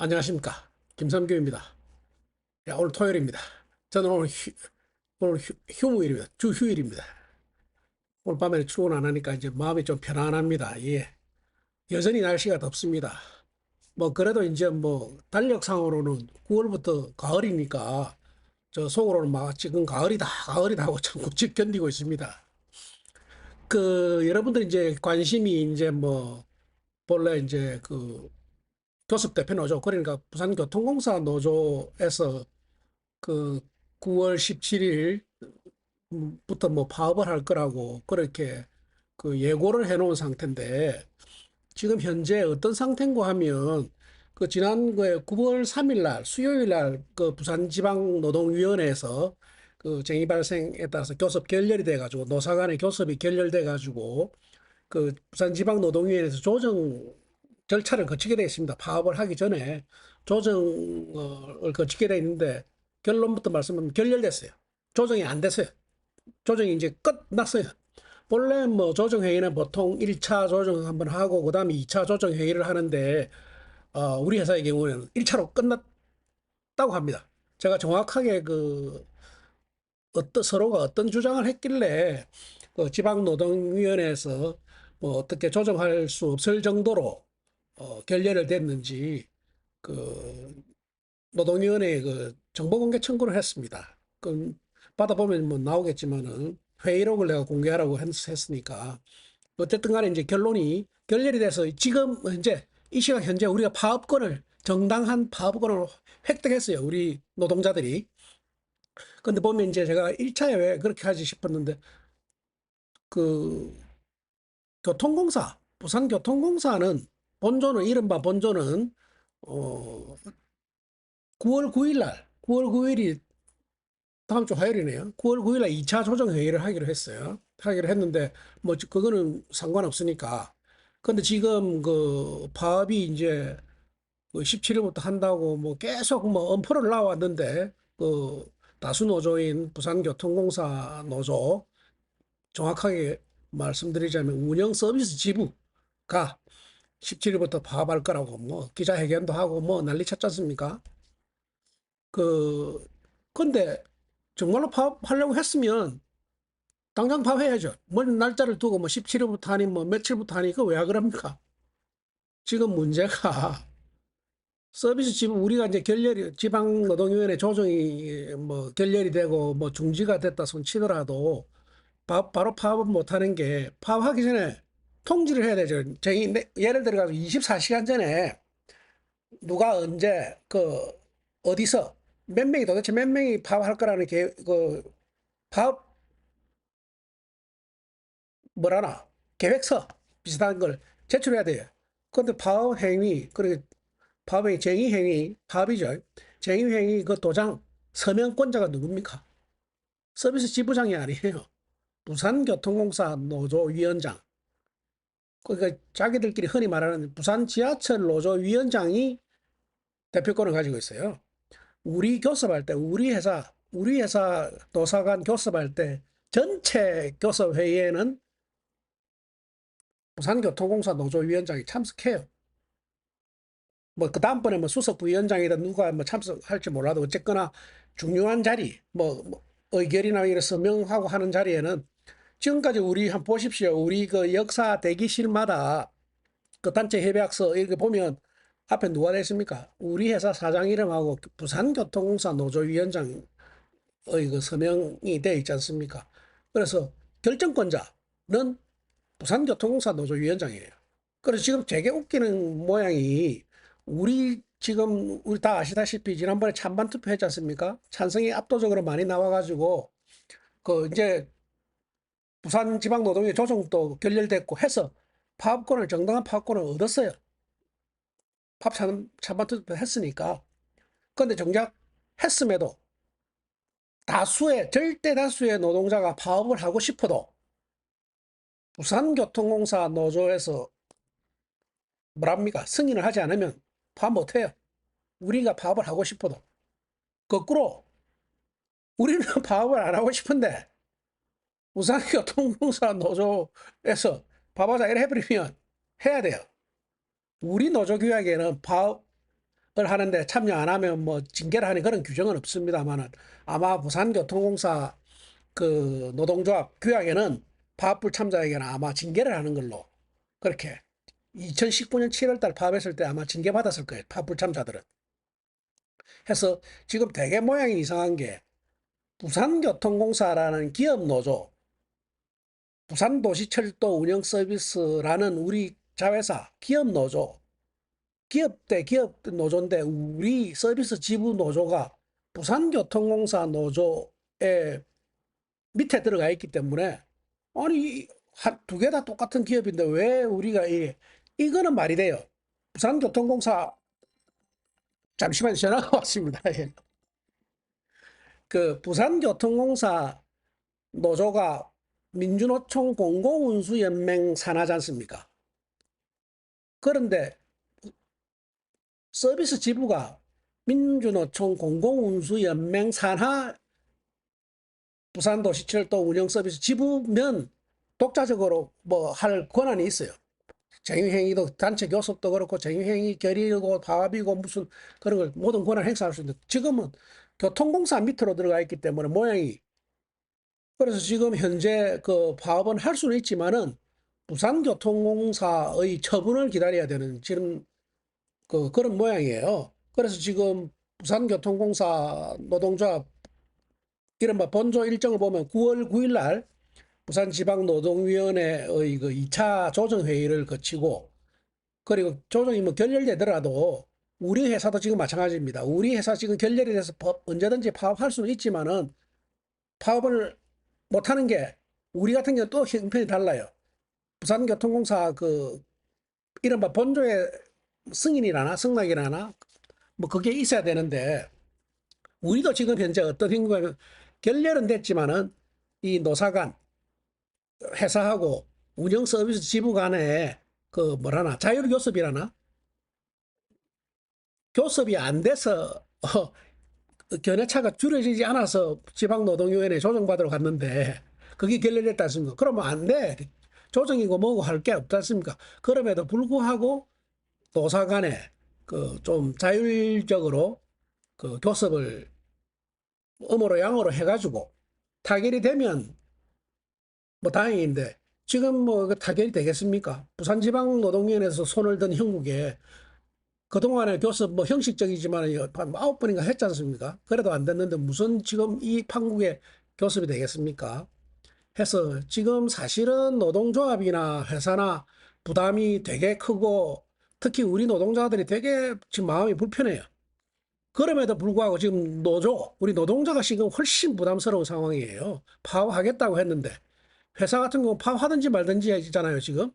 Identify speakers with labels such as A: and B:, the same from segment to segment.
A: 안녕하십니까. 김삼규입니다. 야, 오늘 토요일입니다. 저는 오늘 휴무일입니다. 주 휴일입니다. 오늘 밤에 출근 안 하니까 이제 마음이 좀 편안합니다. 예. 여전히 날씨가 덥습니다. 뭐, 그래도 이제 뭐, 달력상으로는 9월부터 가을이니까, 저 속으로는 막 지금 가을이다, 가을이다 하고 참고 집 견디고 있습니다. 여러분들 이제 관심이 이제 뭐, 본래 이제 교섭대표 노조, 그러니까 부산교통공사 노조에서 그 9월 17일 부터 뭐 파업을 할 거라고 그렇게 예고를 해 놓은 상태인데, 지금 현재 어떤 상태인가 하면 지난 9월 3일 날 수요일 날 부산지방노동위원회에서 쟁의 발생에 따라서 교섭 결렬이 돼 가지고 노사 간의 교섭이 결렬돼 가지고 부산지방노동위원회에서 조정 절차를 거치게 되어 있습니다. 파업을 하기 전에 조정을 거치게 되어 있는데, 결론부터 말씀하면 결렬됐어요. 조정이 안 됐어요. 조정이 이제 끝났어요. 본래 뭐 조정회의는 보통 1차 조정 한번 하고 그다음에 2차 조정회의를 하는데, 우리 회사의 경우에는 1차로 끝났다고 합니다. 제가 정확하게 서로가 어떤 주장을 했길래 지방노동위원회에서 뭐 어떻게 조정할 수 없을 정도로 결렬을 됐는지 노동위원회에 정보공개 청구를 했습니다. 받아보면 뭐 나오겠지만은 회의록을 내가 공개하라고 했으니까, 어쨌든 간에 이제 결론이 결렬이 돼서 지금 현재 이 시각 현재 우리가 정당한 파업권을 획득했어요. 우리 노동자들이. 근데 보면 이제 제가 1차에 왜 그렇게 하지 싶었는데, 그 부산교통공사는 이른바 본조는 어 9월 9일 날 9월 9일이 다음 주 화요일이네요. 9월 9일 날 2차 조정 회의를 하기로 했어요. 하기로 했는데 뭐 그거는 상관없으니까. 근데 지금 파업이 이제 17일부터 한다고 뭐 계속 뭐 엄포를 놔왔는데, 다수 노조인 부산교통공사 노조, 정확하게 말씀드리자면 운영 서비스 지부가 17일부터 파업할 거라고 뭐 기자회견도 하고 뭐 난리 쳤지 않습니까? 그 근데 정말로 파업하려고 했으면 당장 파업해야죠. 뭘 날짜를 두고 뭐 17일부터 하니 뭐 며칠부터 하니 그거 왜 그럽니까? 지금 문제가 서비스 지부, 우리가 이제 지방노동위원회 조정이 뭐 결렬이 되고 뭐 중지가 됐다 손 치더라도 바로 파업은 못 하는 게, 파업하기 전에 통지를 해야 되죠. 예를 들어서 24시간 전에 누가 언제 어디서 도대체 몇 명이 파업할 거라는 파업 뭐라나 계획서 비슷한 걸 제출해야 돼요. 그런데 파업 행위, 그리고 파업의 쟁의 행위, 파업이죠. 쟁의 행위 도장 서명권자가 누굽니까? 서비스 지부장이 아니에요. 부산교통공사 노조위원장. 그러니까 자기들끼리 흔히 말하는 부산 지하철 노조위원장이 대표권을 가지고 있어요. 우리 회사 노사간 교섭할 때 전체 교섭회의에는 부산교통공사 노조위원장이 참석해요. 뭐 그 다음번에 뭐 수석 부위원장이다 누가 뭐 참석할지 몰라도 어쨌거나 중요한 자리, 뭐 의결이나 이런 서명하고 하는 자리에는, 지금까지 우리 한번 보십시오. 우리 역사 대기실마다 단체 협약서 이렇게 보면 앞에 누가 됐습니까? 우리 회사 사장 이름하고 부산교통공사 노조위원장의 서명이 되어 있지 않습니까? 그래서 결정권자는 부산교통공사 노조위원장이에요. 그래서 지금 되게 웃기는 모양이, 우리 다 아시다시피 지난번에 찬반 투표했지 않습니까? 찬성이 압도적으로 많이 나와가지고 이제 부산지방노동위 조정도 결렬됐고 해서 정당한 파업권을 얻었어요. 찬반 투표 했으니까. 그런데 정작 했음에도 절대 다수의 노동자가 파업을 하고 싶어도 부산교통공사 노조에서 뭐랍니까? 승인을 하지 않으면 파업 못해요. 우리가 파업을 하고 싶어도. 거꾸로 우리는 파업을 안 하고 싶은데 부산교통공사 노조에서 파업하자 이래 해버리면 해야 돼요. 우리 노조 규약에는 하는데 참여 안 하면 뭐 징계를 하는 그런 규정은 없습니다만은 아마 부산교통공사 그 노동조합 규약에는 파업불 참자에게는 아마 징계를 하는 걸로 그렇게 2019년 7월 달 파업했을 때 아마 징계 받았을 거예요. 파업불 참자들은. 해서 지금 되게 모양이 이상한 게 부산교통공사라는 기업 노조, 부산도시철도 운영서비스라는 우리 자회사 기업 노조, 기업 대 기업 노조인데 우리 서비스 지부 노조가 부산교통공사 노조의 밑에 들어가 있기 때문에 아니 두 개 다 똑같은 기업인데 왜 우리가 이거는 말이 돼요. 부산교통공사 잠시만 전화가 왔습니다. 예. 그 부산교통공사 노조가 민주노총 공공운수연맹 산하지 않습니까? 그런데 서비스 지부가 민주노총 공공운수연맹 산하 부산도시철도 운영서비스 지부면 독자적으로 뭐 할 권한이 있어요. 쟁의행위도 단체 교섭도 그렇고 쟁의행위 결의고 파업이고 무슨 그런 걸 모든 권한 행사할 수 있는데 지금은 교통공사 밑으로 들어가 있기 때문에 모양이 그래서 지금 현재 그 파업은 할 수는 있지만은 부산교통공사의 처분을 기다려야 되는 지금 그런 모양이에요. 그래서 지금 부산교통공사 노동조합 이른바 본조 일정을 보면 9월 9일 날 부산지방노동위원회의 그 2차 조정회의를 거치고 그리고 조정이 뭐 결렬되더라도 우리 회사도 지금 마찬가지입니다. 우리 회사 지금 결렬이 돼서 언제든지 파업할 수는 있지만은 파업을 못하는 게 우리 같은 경우 또 형편이 달라요. 부산교통공사 그 이른바 본조의 승인이라나 승낙이라나 뭐 그게 있어야 되는데 우리도 지금 현재 어떤 행위가 결렬은 됐지만은 이 노사 간 회사하고 운영 서비스 지부 간에 그 뭐라나 자율 교섭이라나 교섭이 안 돼서 견해차가 줄여지지 않아서 지방노동위원회 조정받으러 갔는데 그게 결렬됐다 했습니까? 그러면 안 돼. 조정이고 뭐고 할 게 없지 않습니까? 그럼에도 불구하고 노사 간에 그 좀 자율적으로 그 교섭을 음으로 양으로 해가지고 타결이 되면 뭐 다행인데 지금 뭐 그 타결이 되겠습니까? 부산지방노동위원회에서 손을 든 형국에 그동안의 교섭 뭐 형식적이지만 한 9번인가 했지 않습니까? 그래도 안 됐는데 무슨 지금 이 판국의 교섭이 되겠습니까? 해서 지금 사실은 노동조합이나 회사나 부담이 되게 크고 특히 우리 노동자들이 되게 지금 마음이 불편해요. 그럼에도 불구하고 지금 우리 노동자가 지금 훨씬 부담스러운 상황이에요. 파업하겠다고 했는데 회사 같은 경우 파업하든지 말든지 하잖아요, 지금.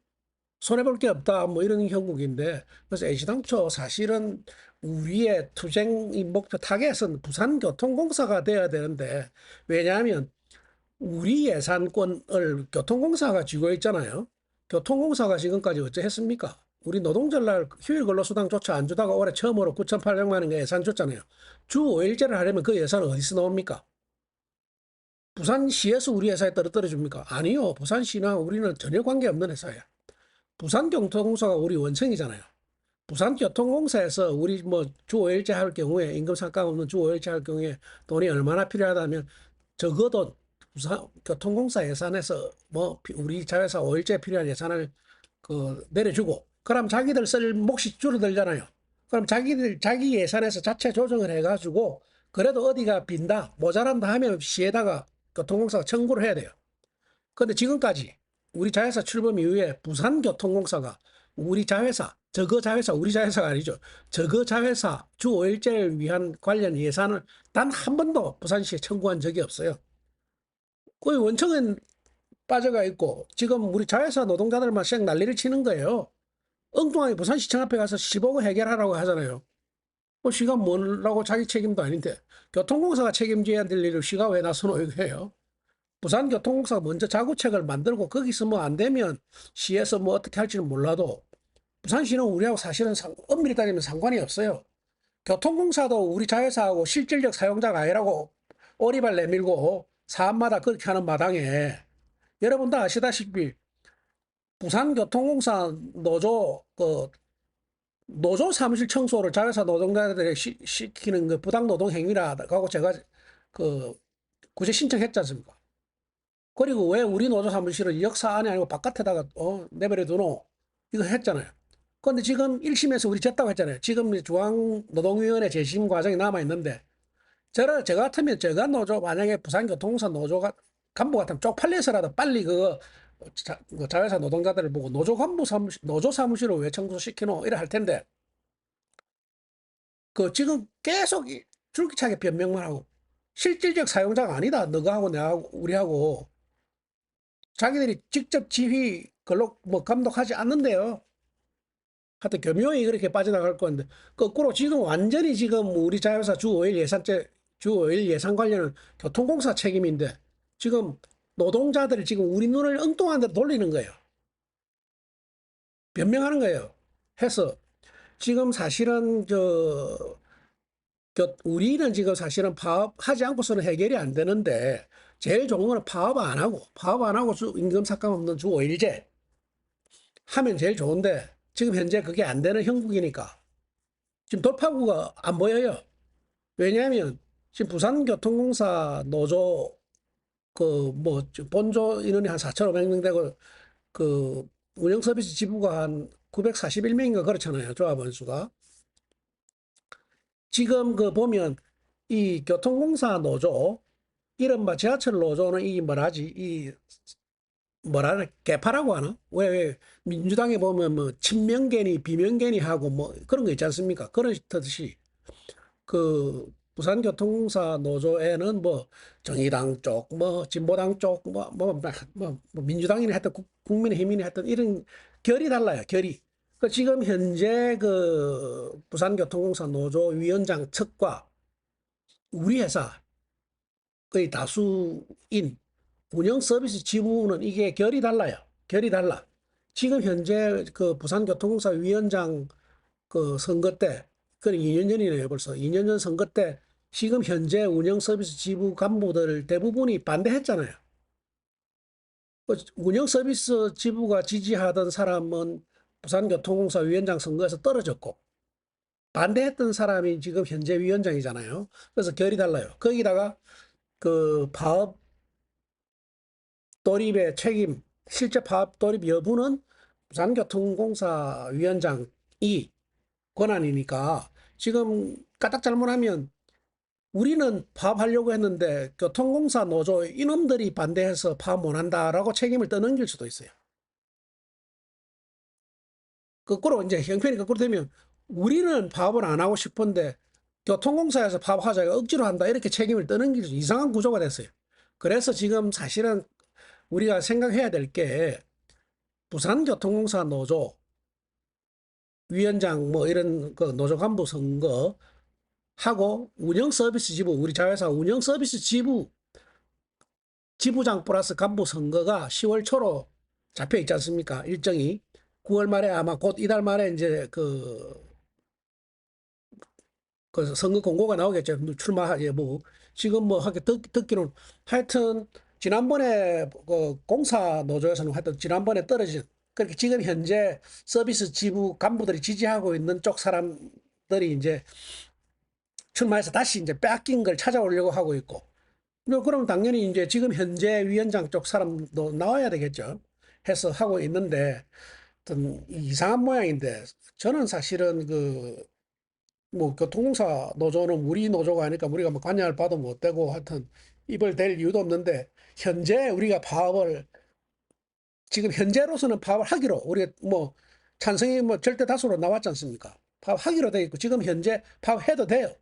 A: 손해볼 게 없다, 뭐 이런 형국인데. 그래서 애시당초 사실은 우리의 투쟁 목표 타겟은 부산교통공사가 돼야 되는데, 왜냐하면 우리 예산권을 교통공사가 쥐고 있잖아요. 교통공사가 지금까지 어째 했습니까? 우리 노동절날 휴일 근로수당조차 안 주다가 올해 처음으로 9,800만 원 예산 줬잖아요. 주 5일제를 하려면 그 예산은 어디서 나옵니까? 부산시에서 우리 회사에 떨어뜨려 줍니까? 아니요. 부산시나 우리는 전혀 관계없는 회사야. 부산교통공사가 우리 원청이잖아요. 부산교통공사에서 우리 뭐 주 5일제 할 경우에 임금 상관없는 주 5일제 할 경우에 돈이 얼마나 필요하다면 적어도 부산교통공사 예산에서 뭐 우리 자회사 5일제 필요한 예산을 그 내려주고 그럼 자기들 쓸 몫이 줄어들잖아요. 그럼 자기 예산에서 자체 조정을 해가지고 그래도 어디가 빈다 모자란다 하면 시에다가 교통공사가 청구를 해야 돼요. 그런데 지금까지 우리 자회사 출범 이후에 부산교통공사가 우리 자회사, 저거 자회사, 우리 자회사가 아니죠. 저거 자회사 주 5일제를 위한 관련 예산을 단 한 번도 부산시에 청구한 적이 없어요. 그 원청은 빠져가 있고 지금 우리 자회사 노동자들만 쌩 난리를 치는 거예요. 엉뚱하게 부산시청 앞에 가서 15억 해결하라고 하잖아요. 그 시가 뭐라고 자기 책임도 아닌데 교통공사가 책임져야 될 일을 시가 왜 나서노 이거예요. 부산교통공사가 먼저 자구책을 만들고 거기서 뭐 안 되면 시에서 뭐 어떻게 할지는 몰라도 부산시는 우리하고 사실은 엄밀히 따지면 상관이 없어요. 교통공사도 우리 자회사하고 실질적 사용자가 아니라고 오리발 내밀고 사업마다 그렇게 하는 마당에 여러분도 아시다시피 부산교통공사 노조 그 노조 사무실 청소를 자회사 노동자들이 시키는 그 부당 노동 행위라고 제가 그 구제 신청했지 않습니까? 그리고 왜 우리 노조 사무실은 역사 안에 아니고 바깥에다가 내버려 두노? 이거 했잖아요. 그런데 지금 1심에서 우리 졌다고 했잖아요. 지금 중앙노동위원회 재심 과정이 남아 있는데 제가 같으면 제가 노조 만약에 부산교통공사 노조가 간부 같으면 쪽팔려서라도 빨리 그 자회사 노동자들을 보고 노조 사무실을 왜 청소시키노? 이래 할 텐데 그 지금 계속 줄기차게 변명만 하고 실질적 사용자가 아니다. 너가 하고 내가 하고 우리하고 자기들이 직접 지휘 근로 뭐 감독하지 않는데요. 하여튼 교묘히 그렇게 빠져나갈 건데 거꾸로 지금 완전히 지금 우리 자회사 주 5일 예산 관련은 교통공사 책임인데 지금 노동자들이 지금 우리 눈을 엉뚱한 데로 돌리는 거예요. 변명하는 거예요. 해서 지금 사실은 우리는 지금 사실은 파업하지 않고서는 해결이 안 되는데 제일 좋은 거는 파업 안 하고 임금 삭감 없는 주 5일제 하면 제일 좋은데 지금 현재 그게 안 되는 형국이니까 지금 돌파구가 안 보여요. 왜냐하면 지금 부산교통공사 노조 뭐 본조 인원이 한 4,500명 되고 그 운영 서비스 지부가 한 941명인가 그렇잖아요. 조합원 수가. 지금 보면 이 교통공사 노조 이른바 지하철 노조는 이 뭐라지 이 뭐라 개파라고 하나? 왜 민주당에 보면 뭐 친명계니 비명계니 하고 뭐 그런 거 있지 않습니까? 그렇듯이 그 부산교통공사 노조에는 뭐 정의당 쪽, 뭐 진보당 쪽, 뭐 민주당이니 하여튼 국민의힘이니 하여튼 이런 결이 달라요. 결이. 지금 현재 그 부산교통공사 노조 위원장 측과 우리 회사의 다수인 운영 서비스 지부는 이게 결이 달라요. 결이 달라. 지금 현재 그 부산교통공사 위원장 그 선거 때, 그건 2년 전이네요, 벌써. 2년 전 선거 때 지금 현재 운영 서비스 지부 간부들 대부분이 반대했잖아요. 운영 서비스 지부가 지지하던 사람은 부산교통공사 위원장 선거에서 떨어졌고, 반대했던 사람이 지금 현재 위원장이잖아요. 그래서 결이 달라요. 거기다가 그 파업 돌입의 책임, 실제 파업 돌입 여부는 부산교통공사 위원장이 권한이니까 지금 까딱 잘못하면 우리는 파업하려고 했는데 교통공사 노조 이놈들이 반대해서 파업 못한다라고 책임을 떠넘길 수도 있어요. 거꾸로 이제 형편이 거꾸로 되면 우리는 파업을 안 하고 싶은데 교통공사에서 파업하자가 억지로 한다 이렇게 책임을 떠넘길 수 이상한 구조가 됐어요. 그래서 지금 사실은 우리가 생각해야 될 게 부산교통공사 노조 위원장 뭐 이런 그 노조 간부 선거 하고 운영 서비스 지부 우리 자회사 운영 서비스 지부장 플러스 간부 선거가 10월 초로 잡혀 있지 않습니까? 일정이 9월 말에 아마 곧 이달 말에 이제 그 선거 공고가 나오겠죠. 출마 여부. 지금 뭐 하게 듣기로는 하여튼 지난번에 그 공사 노조에서는 하여튼 지난번에 떨어진 그렇게 지금 현재 서비스 지부 간부들이 지지하고 있는 쪽 사람들이 이제 출마해서 다시 이제 빼앗긴 걸 찾아오려고 하고 있고. 그럼 당연히 이제 지금 현재 위원장 쪽 사람도 나와야 되겠죠. 해서 하고 있는데, 하여튼 이상한 모양인데, 저는 사실은 뭐 교통공사 노조는 우리 노조가 아니까 우리가 뭐 관여할 바도 못 되고 하여튼 입을 댈 이유도 없는데, 현재 우리가 지금 현재로서는 파업을 하기로, 우리 뭐 찬성이 뭐 절대 다수로 나왔지 않습니까? 파업하기로 돼 있고, 지금 현재 파업해도 돼요.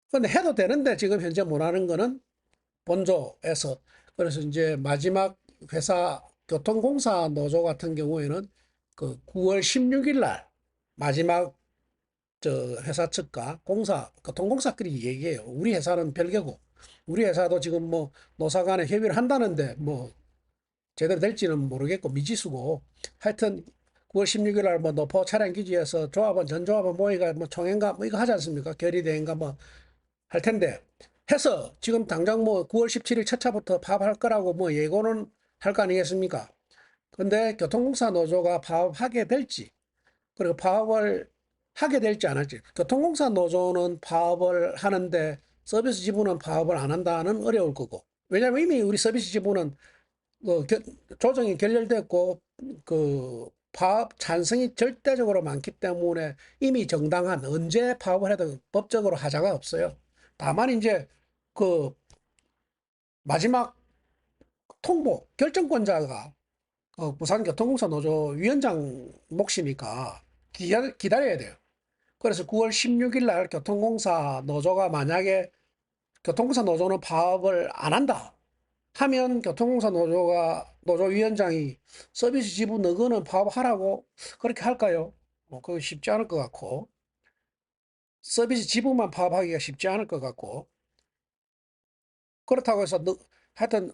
A: 근데 해도 되는데 지금 현재 못 하는 거는 본조에서 그래서 이제 마지막 회사 교통공사 노조 같은 경우에는 그 9월 16일 날 마지막 저 회사 측과 교통공사끼리 얘기해요. 우리 회사는 별개고 우리 회사도 지금 뭐 노사 간에 협의를 한다는데 뭐 제대로 될지는 모르겠고 미지수고 하여튼 9월 16일 날 뭐 노포 차량 기지에서 전 조합원 모의가 뭐 총회인가 뭐 이거 하지 않습니까? 결의대회인가 뭐 할 텐데 해서 지금 당장 뭐 9월 17일 첫 차부터 파업할 거라고 뭐 예고는 할 거 아니겠습니까? 근데 교통공사 노조가 파업하게 될지 그리고 파업을 하게 될지 안 할지. 교통공사 노조는 파업을 하는데 서비스 지부는 파업을 안 한다는 어려울 거고. 왜냐하면 이미 우리 서비스 지부는 조정이 결렬됐고 그 파업 찬성이 절대적으로 많기 때문에 이미 정당한 언제 파업을 해도 법적으로 하자가 없어요. 다만 이제 그 마지막 통보 결정권자가 부산교통공사 노조 위원장 몫이니까 기다려야 돼요. 그래서 9월 16일 날 교통공사 노조가 만약에 교통공사 노조는 파업을 안 한다 하면 교통공사 노조위원장이 서비스 지부 너거는 파업하라고 그렇게 할까요? 그거 쉽지 않을 것 같고 서비스 지부만 파업하기가 쉽지 않을 것 같고 그렇다고 해서 하여튼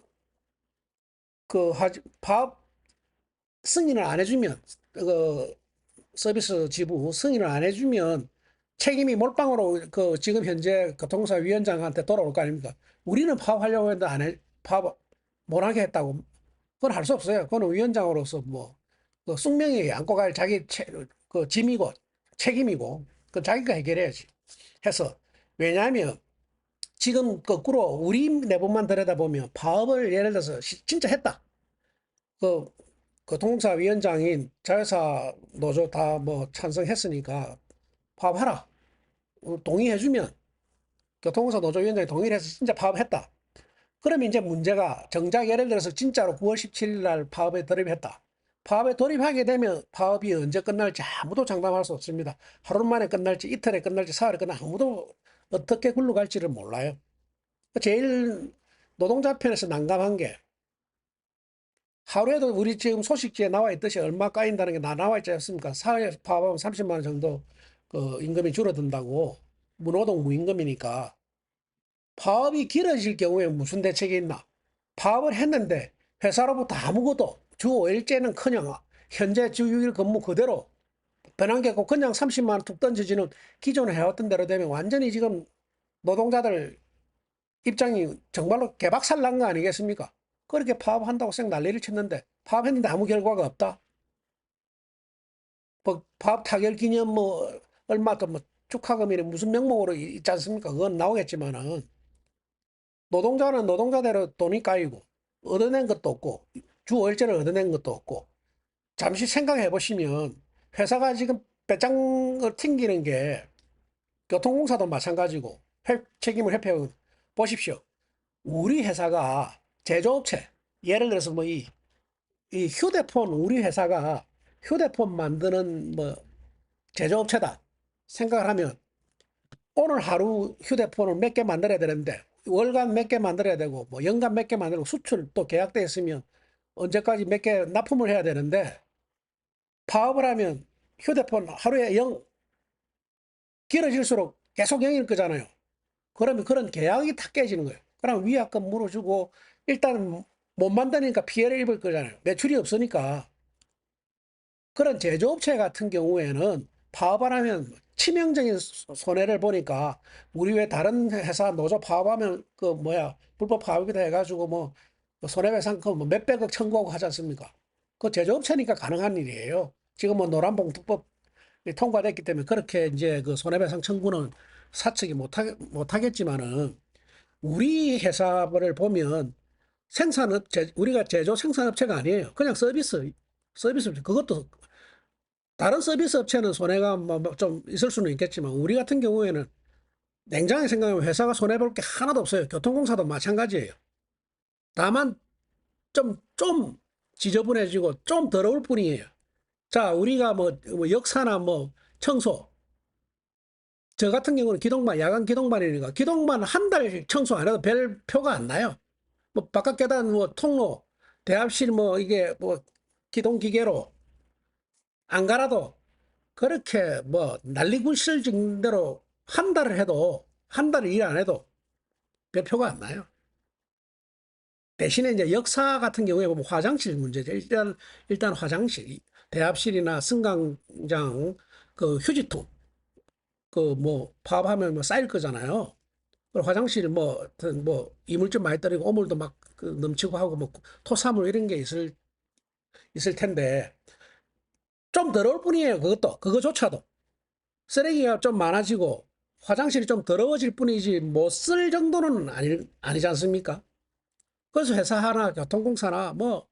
A: 파업 승인을 안 해주면 그 서비스 지부 승인을 안 해주면 책임이 몰빵으로 지금 현재 교통공사 위원장한테 돌아올 거 아닙니까? 우리는 파업하려고 했는데 파업 못 하게 했다고. 그건 할 수 없어요. 그거는 위원장으로서 그 숙명이 안고 갈 그 짐이고 책임이고 그 자기가 해결해야지. 해서 왜냐하면 지금 거꾸로 우리 내부만 들여다보면 파업을 예를 들어서 진짜 했다. 그 교통공사 위원장인 자회사 노조 다 찬성했으니까 파업하라. 동의해주면 교통공사 노조위원장이 동의를 해서 진짜 파업했다. 그러면 이제 문제가 정작 예를 들어서 진짜로 9월 17일 날 파업에 돌입했다. 파업에 돌입하게 되면 파업이 언제 끝날지 아무도 장담할 수 없습니다. 하루 만에 끝날지 이틀에 끝날지 사흘에 끝날지 아무도 어떻게 굴러갈지를 몰라요. 제일 노동자 편에서 난감한 게 하루에도 우리 지금 소식지에 나와 있듯이 얼마 까인다는 게 다 나와 있지 않습니까? 사회 파업하면 30만 원 정도 그 임금이 줄어든다고. 무노동 무임금이니까. 파업이 길어질 경우에 무슨 대책이 있나? 파업을 했는데 회사로부터 아무것도 주 5일째는커녕 현재 주 6일 근무 그대로 변한 게 없고 그냥 30만 원 툭 던져지는 기존에 해왔던 대로 되면 완전히 지금 노동자들 입장이 정말로 개박살 난 거 아니겠습니까? 그렇게 파업한다고 쌩 난리를 쳤는데 파업했는데 아무 결과가 없다. 파업 타결 기념 얼마 또 축하금이니 무슨 명목으로 있지 않습니까? 그건 나오겠지만은 노동자는 노동자대로 돈이 까이고 얻어낸 것도 없고 주 5일제를 얻어낸 것도 없고 잠시 생각해 보시면 회사가 지금 배짱을 튕기는 게 교통공사도 마찬가지고 책임을 회피하고 보십시오. 우리 회사가 제조업체 예를 들어서 이 휴대폰 우리 회사가 휴대폰 만드는 제조업체다 생각을 하면 오늘 하루 휴대폰을 몇 개 만들어야 되는데 월간 몇 개 만들어야 되고 연간 몇 개 만들고 수출 또 계약돼 있으면 언제까지 몇 개 납품을 해야 되는데 파업을 하면 휴대폰 하루에 길어질수록 계속 0일 거잖아요. 그러면 그런 계약이 다 깨지는 거예요. 그럼 위약금 물어주고 일단 못 만드니까 피해를 입을 거잖아요. 매출이 없으니까. 그런 제조업체 같은 경우에는 파업을 하면 치명적인 손해를 보니까 우리 왜 다른 회사 노조 파업하면 불법 파업이다 해가지고 손해배상 몇백억 청구하고 하지 않습니까? 그 제조업체니까 가능한 일이에요. 지금 노란봉투법 통과됐기 때문에 그렇게 이제 그 손해배상 청구는 사측이 못하겠지만은 우리 회사를 보면 우리가 제조 생산업체가 아니에요. 그냥 서비스 그것도 다른 서비스 업체는 손해가 좀 있을 수는 있겠지만 우리 같은 경우에는 냉정하게 생각하면 회사가 손해볼 게 하나도 없어요. 교통공사도 마찬가지예요. 다만 좀 지저분해지고 좀 더러울 뿐이에요. 자, 우리가 역사나 청소 저 같은 경우는 야간 기동반이니까 기동반 한 달 청소 안 해도 별 표가 안 나요. 바깥 계단 통로 대합실 이게 기동 기계로 안 갈아도 그렇게 난리굴실 정도로 한 달을 해도 한 달을 일 안 해도 별표가 안 나요. 대신에 이제 역사 같은 경우에 보면 화장실 문제죠. 일단 화장실, 대합실이나 승강장 그 휴지통 파업하면 쌓일 거잖아요. 그리고 화장실 이물질 많이 떨어지고 오물도 막 넘치고 하고 토사물 이런 게 있을 텐데 좀 더러울 뿐이에요. 그거조차도. 쓰레기가 좀 많아지고 화장실이 좀 더러워질 뿐이지 못 쓸 정도는 아니지 않습니까? 그래서 회사 하나, 교통공사나 뭐,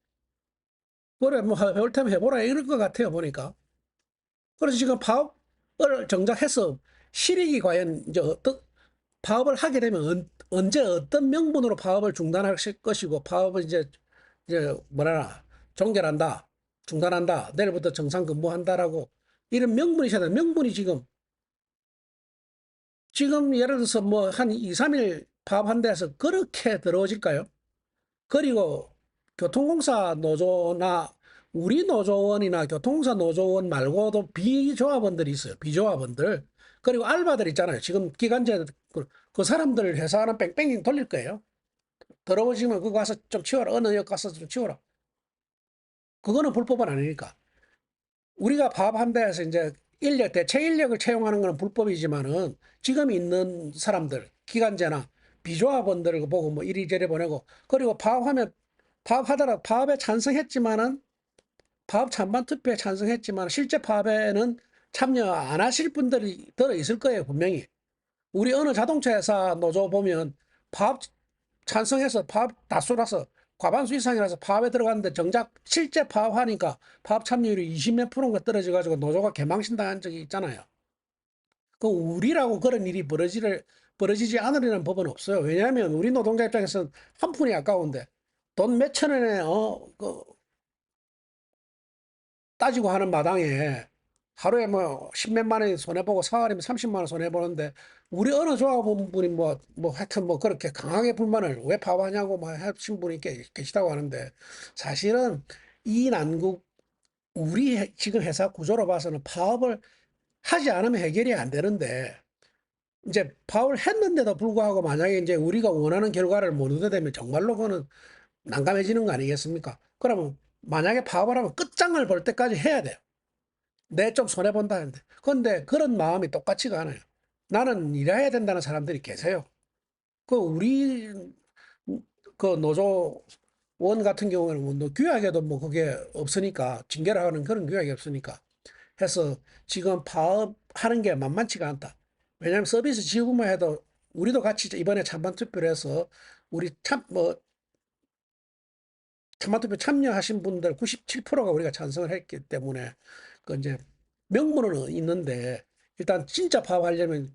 A: 그래, 뭐, 해볼 테면 해보라 이럴 것 같아요, 보니까. 그래서 지금 파업을 정작 해서 실익이 과연 이제 파업을 하게 되면 언제 어떤 명분으로 파업을 중단할 것이고 파업을 이제 뭐라 종결한다, 중단한다, 내일부터 정상 근무한다라고 이런 명분이 있어야 돼. 명분이 지금 예를 들어서 뭐 한 2, 3일 파업한 데서 그렇게 더러워질까요? 그리고 교통공사 노조나 우리 노조원이나 교통공사 노조원 말고도 비조합원들이 있어요. 비조합원들. 그리고 알바들 있잖아요. 지금 기간제 그 사람들 회사는 뺑뺑이 돌릴 거예요. 더러워지면 그거 가서 좀 치워라. 어느 역 가서 좀 치워라. 그거는 불법은 아니니까. 우리가 파업한 데에서 이제 대체 인력을 채용하는 거는 불법이지만은 지금 있는 사람들, 기간제나 비조합원들을 보고 뭐 이리저리 보내고 그리고 파업하더라도 파업에 찬성했지만은 파업 찬반 투표에 찬성했지만 실제 파업에는 참여 안 하실 분들이 들어 있을 거예요, 분명히. 우리 어느 자동차 회사 노조 보면 파업 찬성해서 파업 다수라서 과반수 이상이라서 파업에 들어갔는데 정작 실제 파업하니까 파업 참여율이 20 몇 프로가 떨어져 가지고 노조가 개망신당한 적이 있잖아요. 그 우리라고 그런 일이 벌어지지 않으려는 법은 없어요. 왜냐하면 우리 노동자 입장에서는 한 푼이 아까운데 돈 몇천 원에 따지고 하는 마당에 하루에 뭐 십몇만 원 손해보고 사흘이면 30만 원 손해보는데 우리 어느 조합원분이 뭐 하여튼 뭐 그렇게 강하게 불만을 왜 파업하냐고 뭐 하신 분이 계시다고 하는데 사실은 이 난국 우리 지금 회사 구조로 봐서는 파업을 하지 않으면 해결이 안 되는데 이제 파업을 했는데도 불구하고 만약에 이제 우리가 원하는 결과를 못 얻게 되면 정말로 그거는 난감해지는 거 아니겠습니까? 그러면 만약에 파업을 하면 끝장을 볼 때까지 해야 돼요. 내 좀 손해본다 하는데. 그런데 그런 마음이 똑같지가 않아요. 나는 일해야 된다는 사람들이 계세요. 우리, 그 노조원 같은 경우에는 뭐 규약에도 뭐 그게 없으니까, 징계를 하는 그런 규약이 없으니까. 해서 지금 파업하는 게 만만치가 않다. 왜냐하면 서비스 지구만 해도 우리도 같이 이번에 찬반 투표를 해서 우리 찬반투표 참여하신 분들 97%가 우리가 찬성을 했기 때문에 그 이제 명분은 있는데 일단 진짜 파업하려면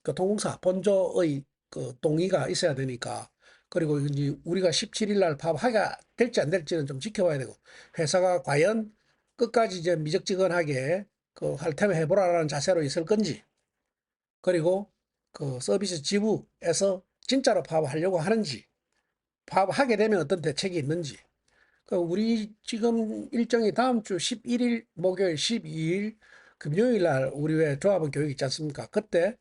A: 교통공사 본조의 그 동의가 있어야 되니까 그리고 이제 우리가 17일 날 파업하게 될지 안 될지는 좀 지켜봐야 되고 회사가 과연 끝까지 이제 미적지근하게 그 할 테면 해보라라는 자세로 있을 건지 그리고 그 서비스 지부에서 진짜로 파업하려고 하는지 파업하게 되면 어떤 대책이 있는지 우리 지금 일정이 다음 주 11일 목요일 12일 금요일 날 우리 왜 조합원 교육 있지 않습니까? 그때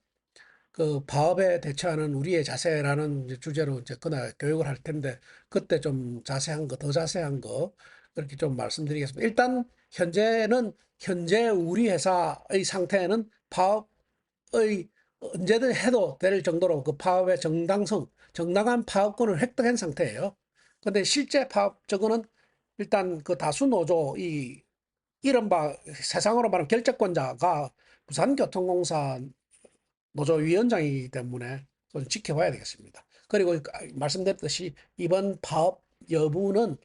A: 그 파업에 대처하는 우리의 자세라는 이제 주제로 이제 그날 교육을 할 텐데 그때 좀 자세한 거, 더 자세한 거 그렇게 좀 말씀드리겠습니다. 일단 현재 우리 회사의 상태는 파업의 언제든 해도 될 정도로 그 파업의 정당한 파업권을 획득한 상태예요. 근데 실제 파업 저거는 일단 그 다수 노조 이른바 세상으로 말하면 결재권자가 부산교통공사 노조위원장이기 때문에 좀 지켜봐야 되겠습니다. 그리고 말씀드렸듯이 이번 파업 여부는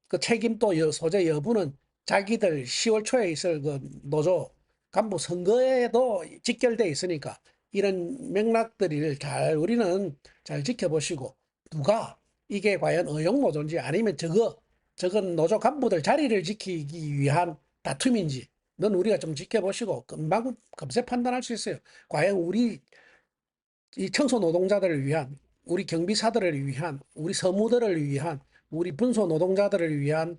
A: 그 책임 또 소재 여부는 자기들 10월 초에 있을 그 노조 간부 선거에도 직결돼 있으니까 이런 맥락들을 우리는 잘 지켜보시고 누가 이게 과연 의용노조인지 아니면 저건 노조 간부들 자리를 지키기 위한 다툼인지 는 우리가 좀 지켜보시고 금방 금세 판단할 수 있어요. 과연 우리 이 청소 노동자들을 위한 우리 경비사들을 위한 우리 서무들을 위한 우리 분소 노동자들을 위한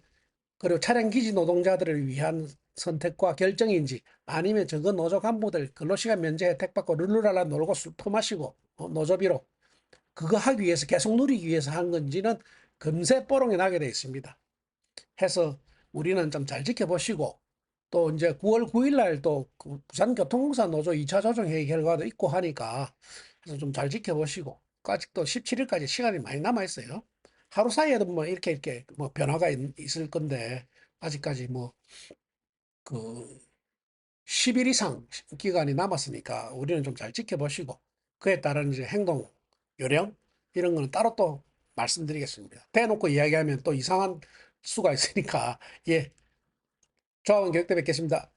A: 그리고 차량 기지 노동자들을 위한 선택과 결정인지 아니면 저거 노조 간부들 근로시간 면제 혜택 받고 룰루랄라 놀고 술 퍼마시고 노조비로 그거 하기 위해서 계속 누리기 위해서 한 건지는 금세 뽀롱이 나게 되어 있습니다. 해서 우리는 좀 잘 지켜보시고 또 이제 9월 9일 날또 부산교통공사 노조 2차 조정회의 결과도 있고 하니까 그래서 좀 잘 지켜보시고 아직도 17일까지 시간이 많이 남아 있어요. 하루 사이에도 뭐 이렇게 뭐 변화가 있을 건데 아직까지 뭐 그 10일 이상 기간이 남았으니까 우리는 좀 잘 지켜보시고 그에 따른 이제 행동 요령 이런 거는 따로 또 말씀드리겠습니다. 대놓고 이야기하면 또 이상한 수가 있으니까 예, 조합원 교육 때 뵙겠습니다.